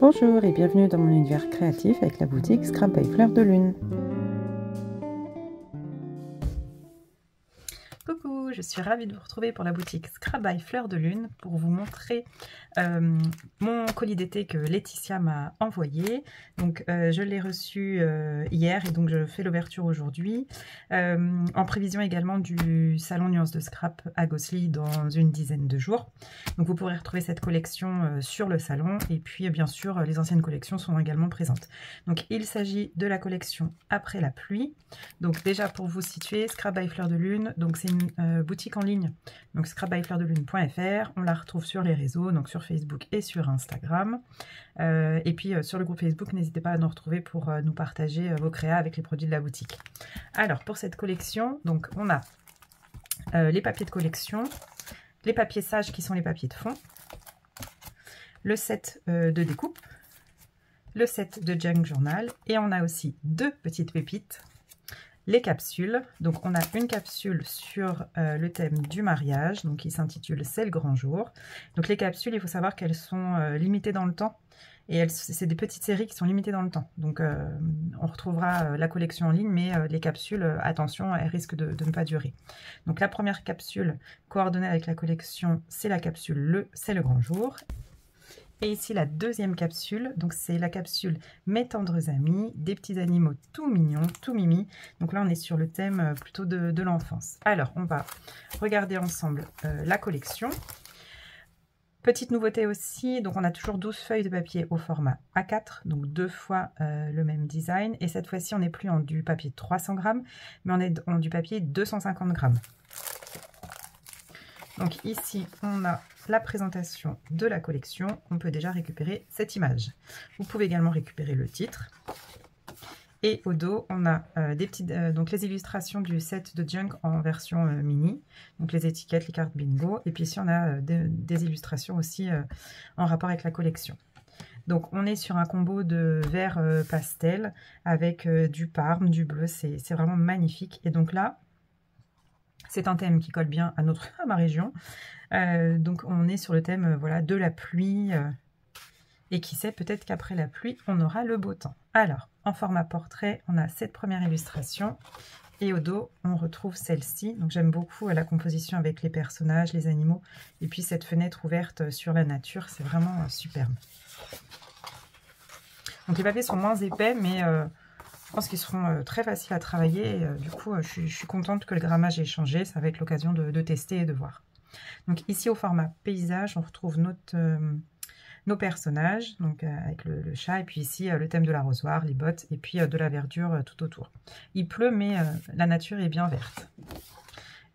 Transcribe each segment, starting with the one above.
Bonjour et bienvenue dans mon univers créatif avec la boutique Scrap by Fleur de Lune. Coucou, je suis ravie de vous retrouver pour la boutique Scrap by Fleur de Lune pour vous montrer mon colis d'été que Laetitia m'a envoyé. Donc je l'ai reçu hier et donc je fais l'ouverture aujourd'hui en prévision également du salon Nuances de Scrap à Gosselies dans une dizaine de jours. Donc vous pourrez retrouver cette collection sur le salon et puis bien sûr les anciennes collections sont également présentes. Donc il s'agit de la collection Après la pluie. Donc déjà pour vous situer, Scrap by Fleur de Lune, donc c'est une boutique en ligne, donc scrapbyfleurdelune.fr. On la retrouve sur les réseaux, donc sur Facebook et sur Instagram. Et puis sur le groupe Facebook, n'hésitez pas à nous retrouver pour nous partager vos créas avec les produits de la boutique. Alors pour cette collection, donc on a les papiers de collection, les papiers sages qui sont les papiers de fond, le set de découpe, le set de junk journal et on a aussi deux petites pépites, les capsules. Donc on a une capsule sur le thème du mariage, donc qui s'intitule C'est le grand jour. Donc les capsules, il faut savoir qu'elles sont limitées dans le temps et c'est des petites séries qui sont limitées dans le temps. Donc on retrouvera la collection en ligne, mais les capsules, attention, elles risquent de ne pas durer. Donc la première capsule coordonnée avec la collection, c'est la capsule C'est le grand jour. Et ici la deuxième capsule, donc c'est la capsule Mes tendres amis, des petits animaux tout mignons, tout mimi. Donc là on est sur le thème plutôt de l'enfance. Alors on va regarder ensemble la collection. Petite nouveauté aussi, donc on a toujours 12 feuilles de papier au format A4, donc deux fois le même design. Et cette fois-ci on n'est plus en du papier 300 grammes, mais on est en du papier 250 grammes. Donc ici, on a la présentation de la collection. On peut déjà récupérer cette image. Vous pouvez également récupérer le titre. Et au dos, on a donc les illustrations du set de junk en version mini. Donc les étiquettes, les cartes bingo. Et puis ici, on a des illustrations aussi en rapport avec la collection. Donc on est sur un combo de vert pastel avec du parme, du bleu. C'est vraiment magnifique. Et donc là, c'est un thème qui colle bien à ma région. Donc on est sur le thème voilà, de la pluie. Et qui sait, peut-être qu'après la pluie, on aura le beau temps. Alors, en format portrait, on a cette première illustration. Et au dos, on retrouve celle-ci. Donc j'aime beaucoup la composition avec les personnages, les animaux. Et puis cette fenêtre ouverte sur la nature, c'est vraiment superbe. Donc les papiers sont moins épais, mais je pense qu'ils seront très faciles à travailler. Et, du coup, je suis contente que le grammage ait changé. Ça va être l'occasion de tester et de voir. Donc ici, au format paysage, on retrouve nos personnages, donc avec le chat. Et puis ici, le thème de l'arrosoir, les bottes, et puis de la verdure tout autour. Il pleut, mais la nature est bien verte.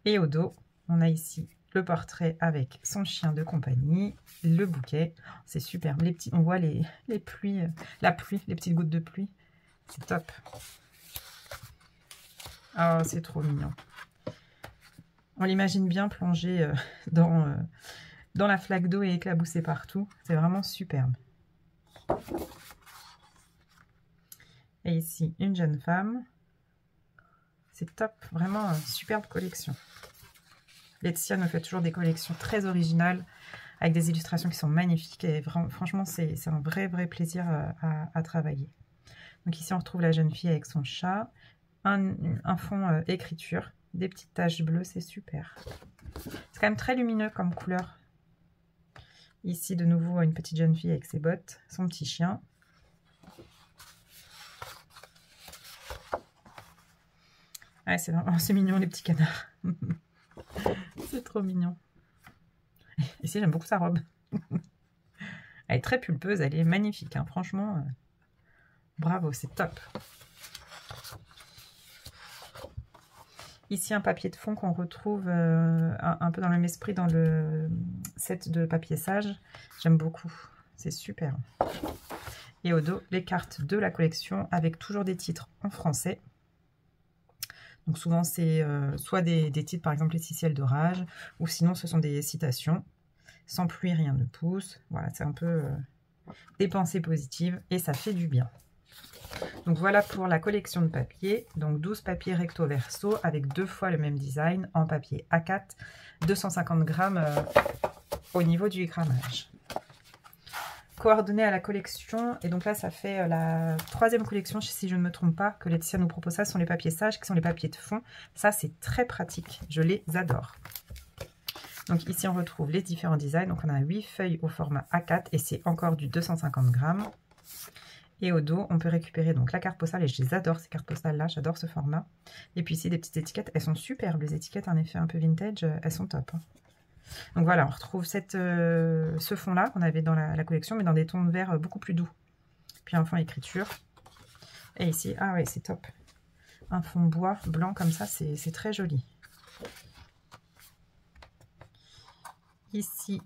Et au dos, on a ici le portrait avec son chien de compagnie, le bouquet. C'est superbe. On voit les pluies, la pluie, les petites gouttes de pluie. C'est top. Oh, c'est trop mignon. On l'imagine bien plongé dans la flaque d'eau et éclaboussé partout. C'est vraiment superbe. Et ici, une jeune femme. C'est top. Vraiment une superbe collection. Laetitia nous fait toujours des collections très originales avec des illustrations qui sont magnifiques. Et franchement, c'est un vrai plaisir à travailler. Donc ici, on retrouve la jeune fille avec son chat, un fond écriture, des petites taches bleues, c'est super. C'est quand même très lumineux comme couleur. Ici, de nouveau, une petite jeune fille avec ses bottes, son petit chien. Ah, c'est mignon, les petits canards. C'est trop mignon. Ici, j'aime beaucoup sa robe. Elle est très pulpeuse, elle est magnifique, hein. Franchement... bravo, c'est top. Ici, un papier de fond qu'on retrouve un peu dans le même esprit dans le set de papier sage. J'aime beaucoup, c'est super. Et au dos, les cartes de la collection avec toujours des titres en français. Donc souvent, c'est soit des titres, par exemple, Les 6 ciels d'orage, ou sinon, ce sont des citations. Sans pluie, rien ne pousse. Voilà, c'est un peu des pensées positives et ça fait du bien. Donc voilà pour la collection de papier, donc 12 papiers recto verso avec deux fois le même design en papier A4, 250 grammes au niveau du grammage. coordonnées à la collection. Et donc là, ça fait la 3e collection, si je ne me trompe pas, que Laetitia nous propose ça. Ce sont les papiers sages, qui sont les papiers de fond. Ça, c'est très pratique. Je les adore. Donc ici, on retrouve les différents designs. Donc on a 8 feuilles au format A4 et c'est encore du 250 grammes. Et au dos, on peut récupérer donc la carte postale. Et je les adore, ces cartes postales-là. J'adore ce format. Et puis ici, des petites étiquettes. Elles sont superbes. Les étiquettes, en effet, un peu vintage. Elles sont top. Donc voilà, on retrouve ce fond-là qu'on avait dans la collection, mais dans des tons de vert beaucoup plus doux. Puis un fond écriture. Et ici, ah ouais, c'est top. Un fond bois blanc comme ça, c'est très joli. Ici,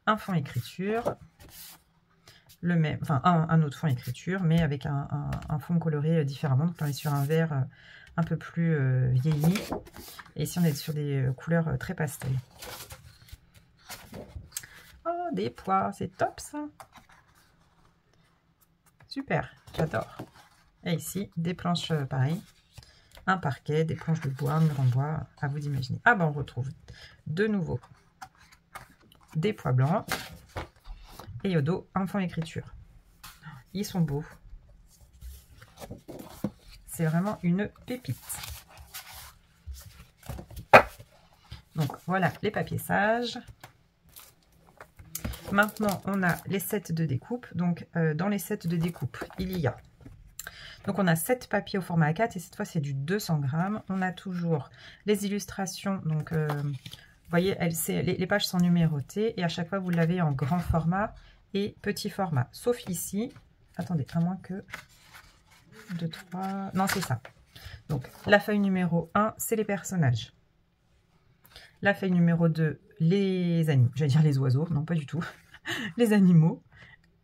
un fond écriture. Le même, enfin un autre fond écriture, mais avec un fond coloré différemment. Donc là, on est sur un vert un peu plus vieilli. Et ici, on est sur des couleurs très pastel. Oh, des pois, c'est top ça. Super, j'adore. Et ici, des planches pareil. Un parquet, des planches de bois, un mur en bois, à vous d'imaginer. Ah ben, on retrouve de nouveau des pois blancs. Et au dos, un fond écriture. Ils sont beaux. C'est vraiment une pépite. Donc voilà les papiers sages. Maintenant, on a les sets de découpe. Donc dans les sets de découpe, il y a... Donc on a 7 papiers au format A4 et cette fois c'est du 200 grammes. On a toujours les illustrations. Donc vous voyez, les pages sont numérotées et à chaque fois vous l'avez en grand format et petit format. Sauf ici, attendez, à moins que 2, 3... Non, c'est ça. Donc la feuille numéro 1, c'est les personnages. La feuille numéro 2, les animaux. J'allais dire les oiseaux, non pas du tout. Les animaux.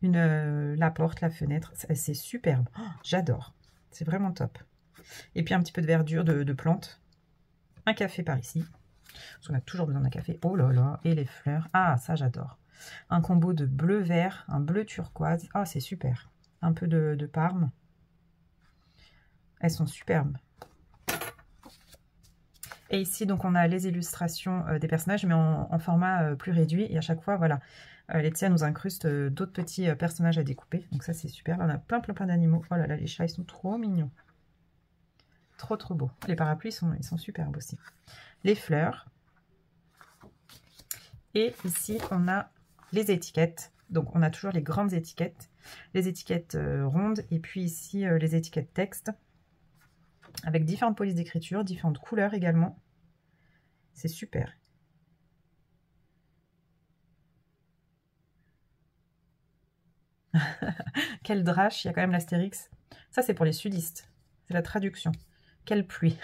La porte, la fenêtre, c'est superbe. Oh, j'adore. C'est vraiment top. Et puis un petit peu de verdure, de plantes. Un café par ici. Parce qu'on a toujours besoin d'un café. Oh là là. Et les fleurs. Ah, ça j'adore. Un combo de bleu-vert, un bleu turquoise. Ah, c'est super. Un peu de parme. Elles sont superbes. Et ici, donc, on a les illustrations des personnages, mais en format plus réduit. Et à chaque fois, voilà, Laetitia nous incruste d'autres petits personnages à découper. Donc ça, c'est super. Là, on a plein d'animaux. Oh là là, les chats, ils sont trop mignons. Trop beaux. Les parapluies, ils sont superbes aussi. Les fleurs. Et ici, on a les étiquettes. Donc, on a toujours les grandes étiquettes. Les étiquettes rondes. Et puis ici, les étiquettes texte. Avec différentes polices d'écriture, différentes couleurs également. C'est super. Quel drache, il y a quand même l'astérix. Ça, c'est pour les sudistes. C'est la traduction. Quelle pluie.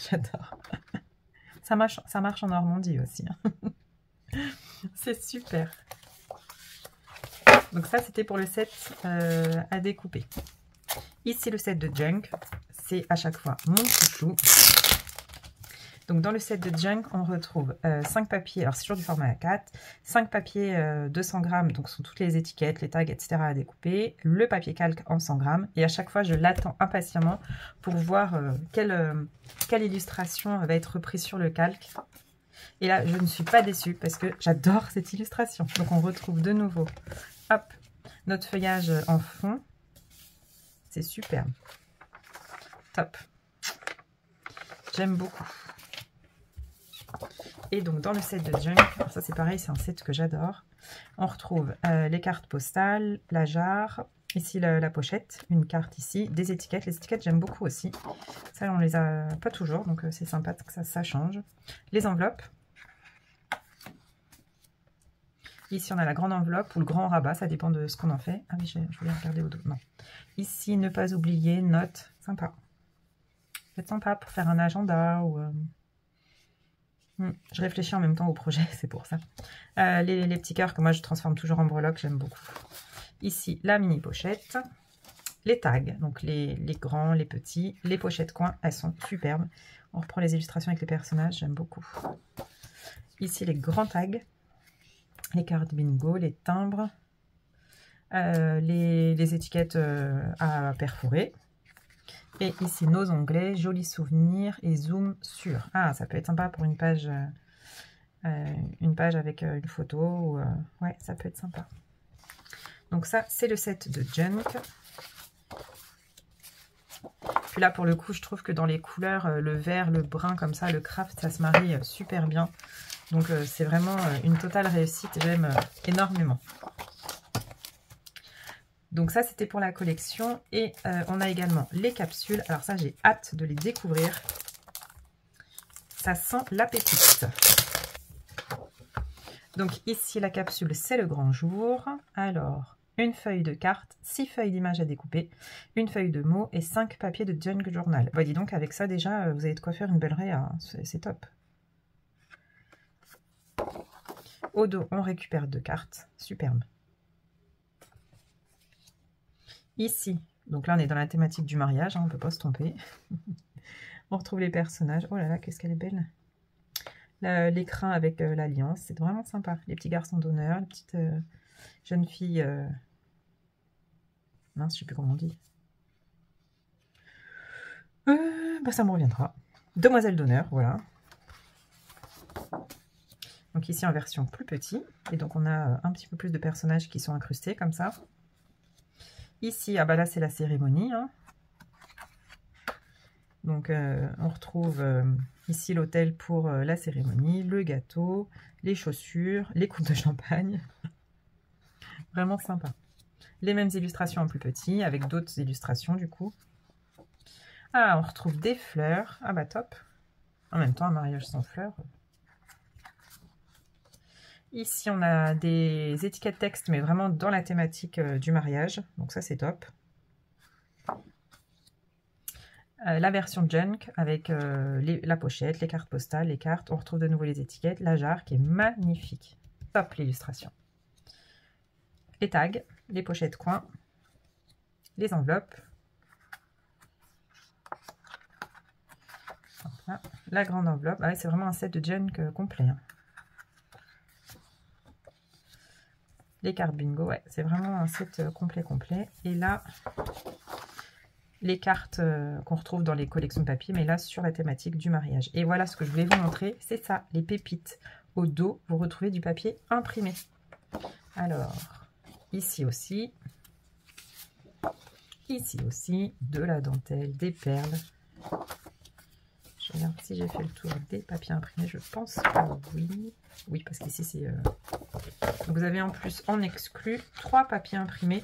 J'adore. Ça marche en Normandie aussi. C'est super. Donc ça, c'était pour le set à découper. Ici, le set de Junk. C'est à chaque fois mon chouchou. Donc dans le set de Junk, on retrouve 5 papiers, alors c'est toujours du format A4, 5 papiers 200 grammes, donc ce sont toutes les étiquettes, les tags, etc. à découper, le papier calque en 100 grammes, et à chaque fois je l'attends impatiemment pour voir quelle illustration va être reprise sur le calque. Et là, je ne suis pas déçue parce que j'adore cette illustration. Donc on retrouve de nouveau, hop, notre feuillage en fond. C'est superbe. Top. J'aime beaucoup. Et donc dans le set de Junk, ça c'est pareil, c'est un set que j'adore. On retrouve les cartes postales, la jarre, ici la pochette, une carte ici, des étiquettes. Les étiquettes j'aime beaucoup aussi. Ça on les a pas toujours, donc c'est sympa que ça change. Les enveloppes. Ici on a la grande enveloppe ou le grand rabat, ça dépend de ce qu'on en fait. Ah oui, je voulais regarder au dos, non. Ici, ne pas oublier, note, sympa. C'est sympa pour faire un agenda ou... Je réfléchis en même temps au projet, c'est pour ça. Les petits cœurs que moi je transforme toujours en breloques, j'aime beaucoup. Ici, la mini pochette. Les tags, donc les grands, les petits. Les pochettes coins, elles sont superbes. On reprend les illustrations avec les personnages, j'aime beaucoup. Ici, les grands tags. Les cartes bingo, les timbres. Les étiquettes à perforer. Et ici, nos onglets, jolis souvenirs et zoom sur. Ah, ça peut être sympa pour une page une page avec une photo. Ou, ouais, ça peut être sympa. Donc ça, c'est le set de Junk. Puis là, pour le coup, je trouve que dans les couleurs, le vert, le brun, comme ça, le craft, ça se marie super bien. Donc c'est vraiment une totale réussite. J'aime énormément. Donc ça, c'était pour la collection. Et on a également les capsules. Alors ça, j'ai hâte de les découvrir. Ça sent la pépite. Donc ici, la capsule, c'est le grand jour. Alors, une feuille de carte, 6 feuilles d'images à découper, une feuille de mots et 5 papiers de junk journal. Bah, dis donc, avec ça, déjà, vous avez de quoi faire une belle réa. Hein. C'est top. Au dos, on récupère 2 cartes. Superbe. Ici, donc là, on est dans la thématique du mariage. Hein, on ne peut pas se tromper. On retrouve les personnages. Oh là là, qu'est-ce qu'elle est belle. L'écrin avec l'alliance, c'est vraiment sympa. Les petits garçons d'honneur, les petites jeunes filles... Mince, je sais plus comment on dit. Bah, ça me reviendra. Demoiselle d'honneur, voilà. Donc ici en version plus petit. Et donc on a un petit peu plus de personnages qui sont incrustés comme ça. Ici, ah bah là c'est la cérémonie. Hein. Donc on retrouve ici l'hôtel pour la cérémonie, le gâteau, les chaussures, les coupes de champagne. Vraiment sympa. Les mêmes illustrations en plus petit, avec d'autres illustrations du coup. Ah, on retrouve des fleurs. Ah bah top. En même temps, un mariage sans fleurs. Ici, on a des étiquettes texte, mais vraiment dans la thématique du mariage. Donc ça, c'est top. La version junk avec la pochette, les cartes postales, les cartes. On retrouve de nouveau les étiquettes. La jarre qui est magnifique. Top l'illustration. Les tags, les pochettes coins, les enveloppes. Voilà. La grande enveloppe. Ah ouais, c'est vraiment un set de junk complet. Hein. Les cartes bingo, ouais, c'est vraiment un set complet. Et là, les cartes qu'on retrouve dans les collections de papier, mais là, sur la thématique du mariage. Et voilà ce que je voulais vous montrer, c'est ça, les pépites. Au dos, vous retrouvez du papier imprimé. Alors, ici aussi, de la dentelle, des perles. Je regarde si j'ai fait le tour des papiers imprimés, je pense que oui. Oui, parce qu'ici, c'est... Vous avez en plus, en exclu, 3 papiers imprimés.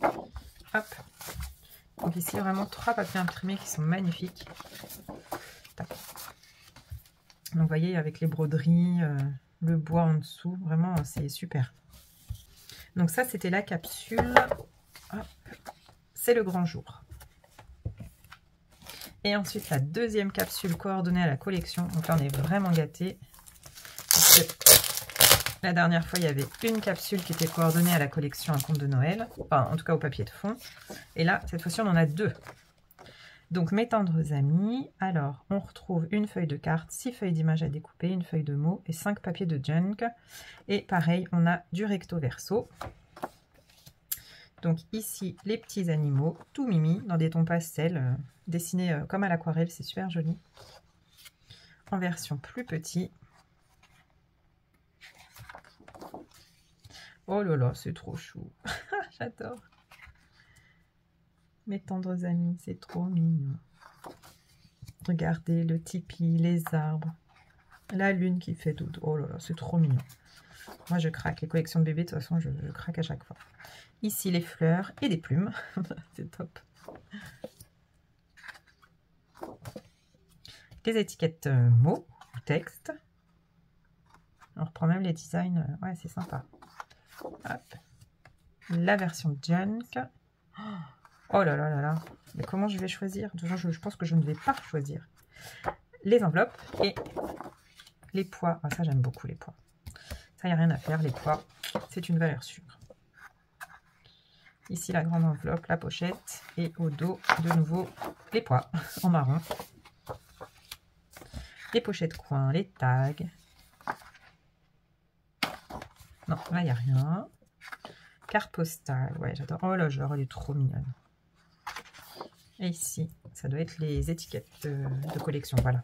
Hop. Donc ici, vraiment 3 papiers imprimés qui sont magnifiques. Tac. Donc, vous voyez, avec les broderies, le bois en dessous, vraiment, c'est super. Donc ça, c'était la capsule. C'est le grand jour. Et ensuite, la deuxième capsule coordonnée à la collection. Donc là, on est vraiment gâtés. Parce que la dernière fois, il y avait une capsule qui était coordonnée à la collection Un conte de Noël. Enfin, en tout cas, au papier de fond. Et là, cette fois-ci, on en a 2. Donc, mes tendres amis. Alors, on retrouve une feuille de carte, 6 feuilles d'images à découper, une feuille de mots et 5 papiers de junk. Et pareil, on a du recto verso. Donc ici, les petits animaux, tout mimi, dans des tons pastels, dessinés comme à l'aquarelle, c'est super joli. En version plus petit. Oh là là, c'est trop chou. J'adore. Mes tendres amis, c'est trop mignon. Regardez le tipi, les arbres, la lune qui fait dodo. Oh là là, c'est trop mignon. Moi, je craque. Les collections de bébés, de toute façon, je craque à chaque fois. Ici, les fleurs et des plumes. C'est top. Les étiquettes mots, texte. On reprend même les designs. Ouais, c'est sympa. Hop. La version junk. Oh là là là là. Mais comment je vais choisir? De toute façon, je pense que je ne vais pas choisir. Les enveloppes et les poids. Ah, ça, j'aime beaucoup les poids. Ça, il n'y a rien à faire. Les poids, c'est une valeur sûre. Ici, la grande enveloppe, la pochette. Et au dos, de nouveau, les poids en marron. Les pochettes coins, les tags. Non, là, il n'y a rien. Carte postale. Ouais, j'adore. Oh là, elle est trop mignonne. Et ici, ça doit être les étiquettes de collection. Voilà.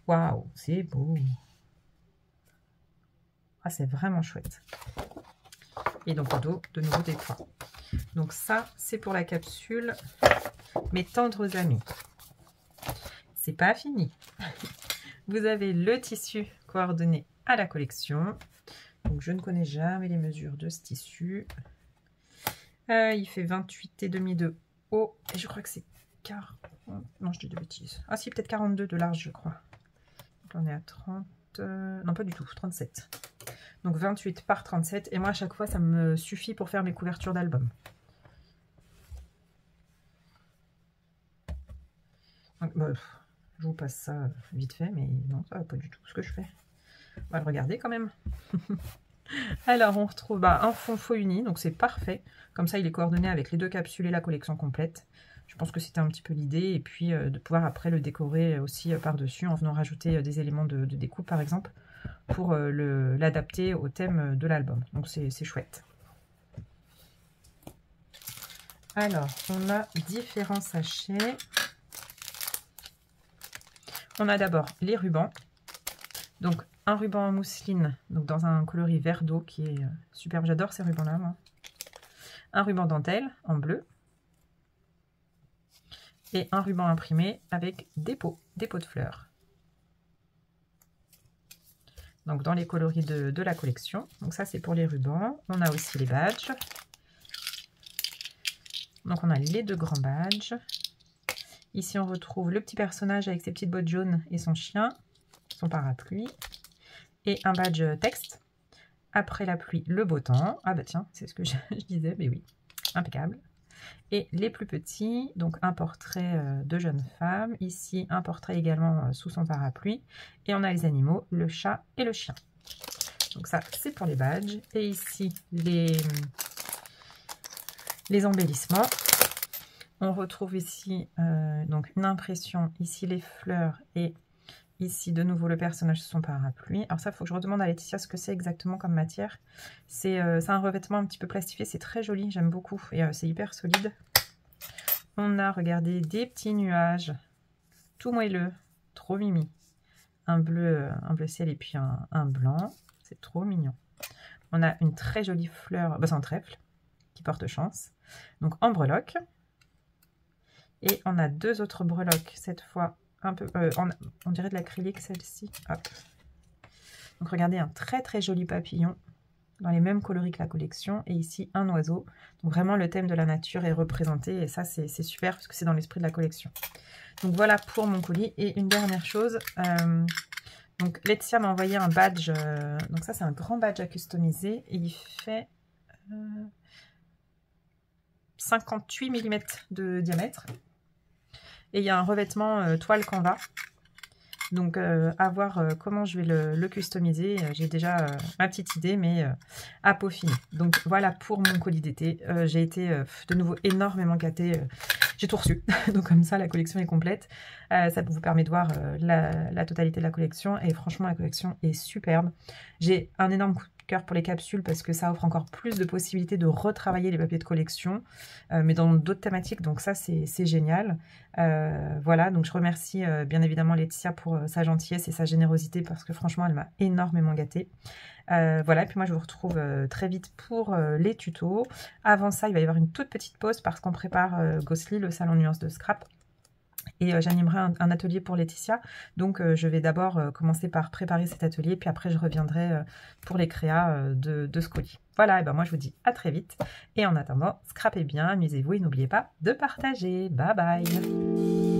Waouh, c'est beau. Ah, c'est vraiment chouette. Et donc au dos, de nouveau des points. Donc ça, c'est pour la capsule. Mes tendres amis. C'est pas fini. Vous avez le tissu coordonné à la collection. Donc je ne connais jamais les mesures de ce tissu. Il fait 28,5 de haut. Et je crois que c'est 40... Non, je dis de bêtises. Ah si, peut-être 42 de large, je crois. Donc on est à 30... Non, pas du tout, 37. Donc 28 par 37. Et moi, à chaque fois, ça me suffit pour faire mes couvertures d'album. Bah, je vous passe ça vite fait, mais non, ça va pas du tout ce que je fais. On va le regarder quand même. Alors, on retrouve un fond faux uni, donc c'est parfait. Comme ça, il est coordonné avec les deux capsules et la collection complète. Je pense que c'était un petit peu l'idée. Et puis, de pouvoir après le décorer aussi par-dessus en venant rajouter des éléments de découpe, par exemple, pour l'adapter au thème de l'album. Donc, c'est chouette. Alors, on a différents sachets. On a d'abord les rubans. Donc, un ruban en mousseline, donc dans un coloris vert d'eau qui est superbe. J'adore ces rubans-là, moi. Un ruban dentelle en bleu. Et un ruban imprimé avec des pots de fleurs. Donc, dans les coloris de la collection. Donc, ça, c'est pour les rubans. On a aussi les badges. Donc, on a les deux grands badges. Ici, on retrouve le petit personnage avec ses petites bottes jaunes et son chien, son parapluie. Et un badge texte. Après la pluie, le beau temps. Ah bah tiens, c'est ce que je disais, mais oui, impeccable. Et les plus petits, donc un portrait de jeune femme. Ici, un portrait également sous son parapluie. Et on a les animaux, le chat et le chien. Donc ça, c'est pour les badges. Et ici, les embellissements. On retrouve ici donc une impression, ici les fleurs et ici de nouveau le personnage sous son parapluie. Alors ça, il faut que je redemande à Laetitia ce que c'est exactement comme matière. C'est un revêtement un petit peu plastifié, c'est très joli, j'aime beaucoup et c'est hyper solide. On a, regardez, des petits nuages, tout moelleux, trop mimi. Un bleu ciel et puis un blanc, c'est trop mignon. On a une très jolie fleur, bah, c'est un trèfle qui porte chance, donc en breloque. Et on a deux autres breloques, cette fois un peu, on dirait de l'acrylique celle-ci. Donc regardez, un très très joli papillon dans les mêmes coloris que la collection. Et ici un oiseau. Donc vraiment le thème de la nature est représenté. Et ça c'est super parce que c'est dans l'esprit de la collection. Donc voilà pour mon colis. Et une dernière chose, donc Laetitia m'a envoyé un badge. Donc ça c'est un grand badge à customiser. Et il fait 58 mm de diamètre. Et il y a un revêtement toile canvas. Donc à voir comment je vais le customiser. J'ai déjà ma petite idée, mais à peaufiner. Donc voilà pour mon colis d'été. J'ai été de nouveau énormément gâtée. J'ai tout reçu. Donc comme ça, la collection est complète. Ça vous permet de voir la totalité de la collection. Et franchement, la collection est superbe. J'ai un énorme coup de cœur pour les capsules parce que ça offre encore plus de possibilités de retravailler les papiers de collection, mais dans d'autres thématiques. Donc ça, c'est génial. Voilà, donc je remercie bien évidemment Laetitia pour sa gentillesse et sa générosité parce que franchement, elle m'a énormément gâtée. Voilà, et puis moi je vous retrouve très vite pour les tutos. Avant ça, il va y avoir une toute petite pause parce qu'on prépare Ghostly, le salon nuances de scrap. Et j'animerai un atelier pour Laetitia. Donc je vais d'abord commencer par préparer cet atelier, puis après je reviendrai pour les créas de ce colis. Voilà, et ben moi je vous dis à très vite. Et en attendant, scrapez bien, amusez-vous et n'oubliez pas de partager. Bye bye!